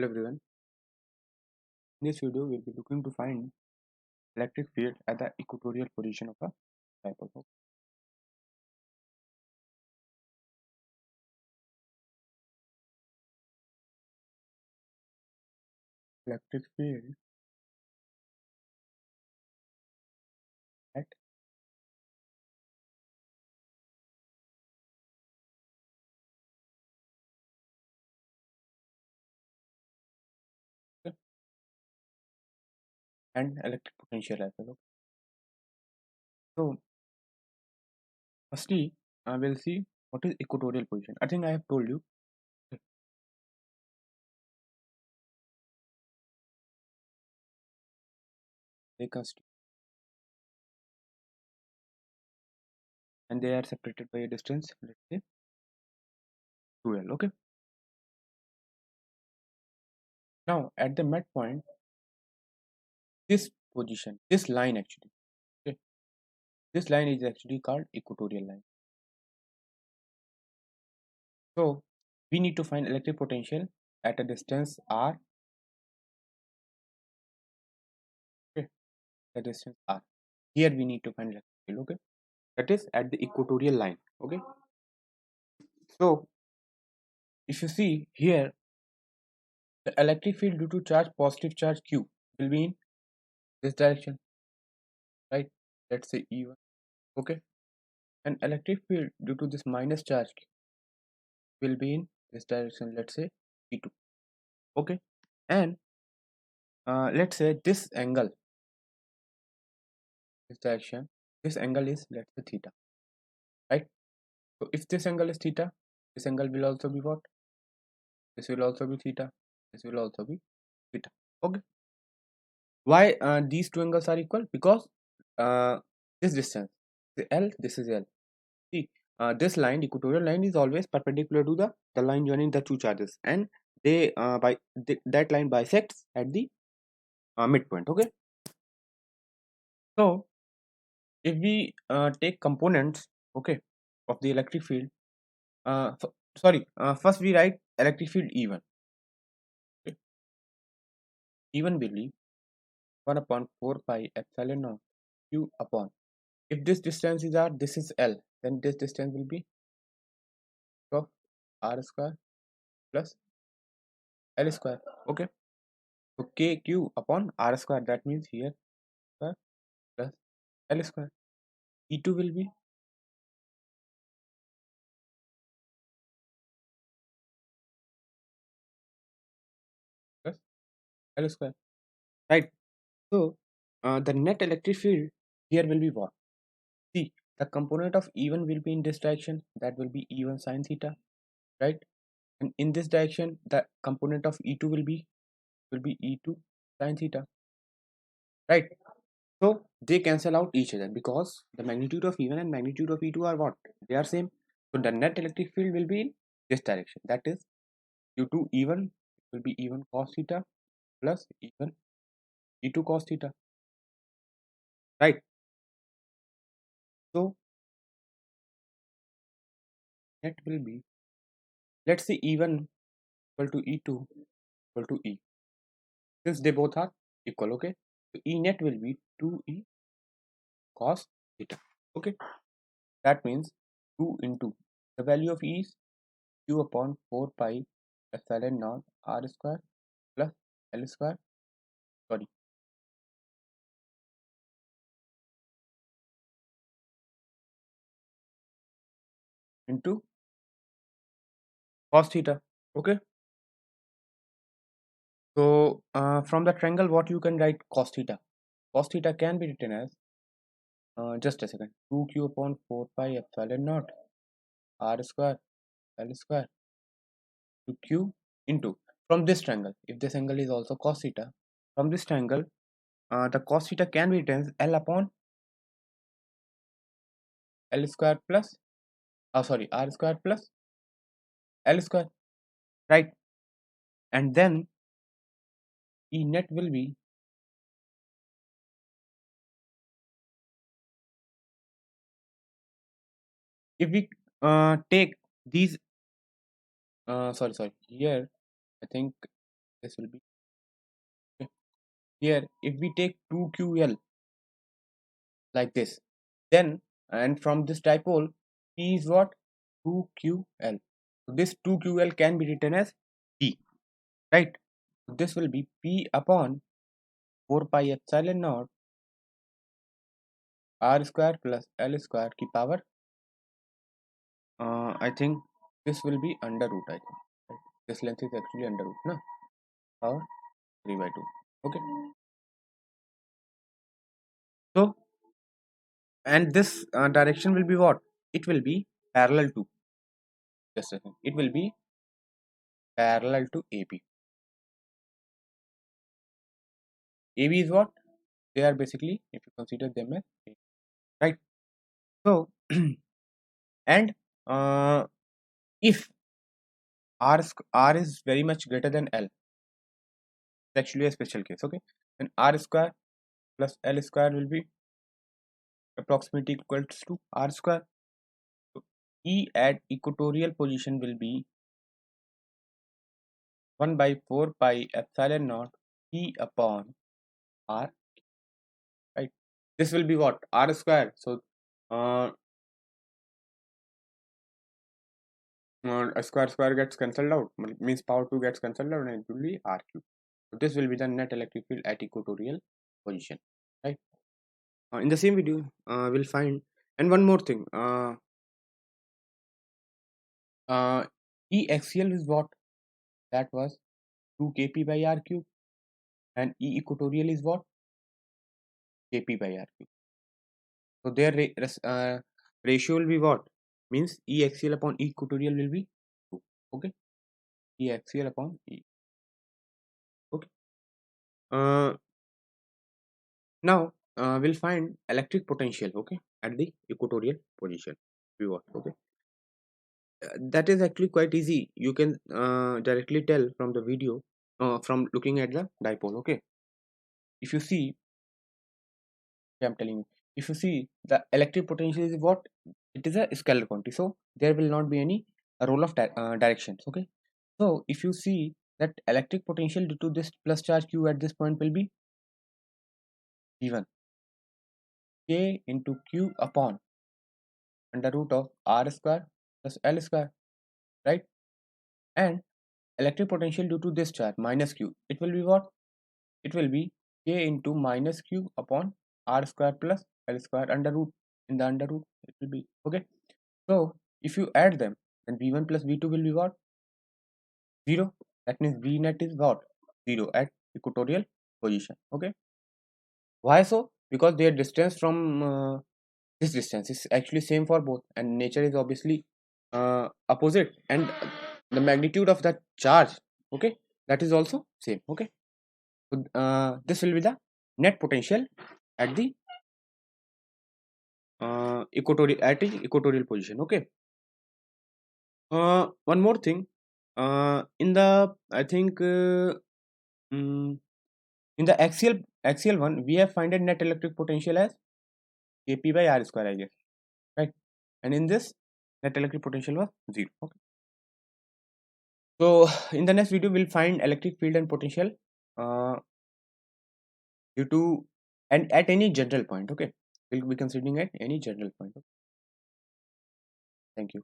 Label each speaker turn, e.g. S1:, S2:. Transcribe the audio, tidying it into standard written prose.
S1: Hello everyone. In this video, we'll be looking to find electric field at the equatorial position of a dipole. Electric field at and electric potential as well. So, firstly, we'll see what is equatorial position. I think I have told you. They constitute and they are separated by a distance, let's say 2L. Okay. Now, at the mid point, this position, this line actually, okay, this line is actually called equatorial line. So, we need to find electric potential at a distance r. Okay, the distance r. Here we need to find electric field. Okay, that is at the equatorial line. Okay, so if you see here, the electric field due to charge, positive charge q, will be in this direction, right? Let's say E1. Okay, and electric field due to this minus charge q will be in this direction, let's say E2. Okay, and let's say this angle, this direction, this angle is, let's say, theta, right? So if this angle is theta, this angle will also be what? This will also be theta. This will also be theta. Okay, why these two angles are equal? Because this distance, the L, this is L. See, this line, equatorial line, is always perpendicular to the line joining the two charges, and they that line bisects at the midpoint. Okay, so if we take components, okay, of the electric field, first we write electric field E1. Okay. E1 will be 1 upon 4 pi epsilon naught q upon, if this distance is r, this is L, then this distance will be of r square plus L square. Okay, so kq upon r square, that means here square plus L square. E2 will be plus L square, right? So the net electric field here will be what? See, the component of E1 will be in this direction, that will be E1 sine theta, right? And in this direction, the component of E2 will be E2 sine theta, right? So they cancel out each other because the magnitude of E1 and magnitude of E2 are what? They are same. So the net electric field will be in this direction. That is, due to E1 will be E1 cos theta plus E1 E2 cos theta, right? So net will be, let's say, E1 equal to E2 equal to E. Since they both are equal, okay? So E net will be 2E cos theta. Okay, that means 2 into the value of E is q upon 4 pi epsilon naught r square plus L square, sorry, into cos theta. Okay, so from the triangle, what you can write? Cos theta. Cos theta can be written as just a second, 2q upon 4 pi epsilon naught r square L square to q into, from this triangle, if this angle is also cos theta, from this triangle the cos theta can be written as L upon L square plus r square plus L square, right? And then E net will be if we take these sorry, here I think This will be okay. Here if we take 2ql like this, then and from this dipole P is what? 2ql. So this 2ql can be written as P, right? This will be P upon 4 pi epsilon naught r square plus l square की power I think this will be under root, I think, right? This length is actually under root, no? Power 3 by 2. Okay. So and this direction will be what? It will be parallel to, just a second, it will be parallel to AB. AB is what? They are basically, if you consider them as AB, right? So and if r is very much greater than L, it's actually a special case, okay? Then r square plus L square will be approximately equals to r square. So E at equatorial position will be 1 by 4 pi epsilon naught E upon r, right? This will be what? R square. So uh, a square gets cancelled out, means power 2 gets cancelled out, and it will be r cube. So this will be the net electric field at equatorial position, right? In the same video we'll find, and one more thing, E axial is what? That was 2 kp by r cube, and E equatorial is what? Kp by r cube. So their ratio will be what? Means E axial upon E equatorial will be 2. Okay, E axial upon E. Okay. Uh, Now we'll find electric potential. Okay, at the equatorial position. We what? Okay, that is actually quite easy. You can directly tell from the video, from looking at the dipole. Okay, if you see, I'm telling you, if you see the electric potential is what? It is a scalar quantity, so there will not be any role of directions. Okay, so if you see that electric potential due to this plus charge q at this point will be V1 k into q upon under root of r square plus l square, right? And electric potential due to this charge minus q, it will be what? It will be k into minus q upon r square plus l square under root, in the under root it will be, okay? So if you add them, then v1 plus v2 will be what? 0. That means v net is what? 0 at equatorial position. Okay, why so? Because their distance from this distance is actually same for both, and nature is obviously opposite, and the magnitude of that charge, okay, that is also same. Okay, so this will be the net potential at the equatorial position. Okay, one more thing, in the I think mm, in the axial one we have found net electric potential as kp by r square, I guess, right? And in this, net electric potential was 0. Okay, so in the next video we'll find electric field and potential uh, due to, and at any general point. Okay, we'll be considering at any general point. Okay? Thank you.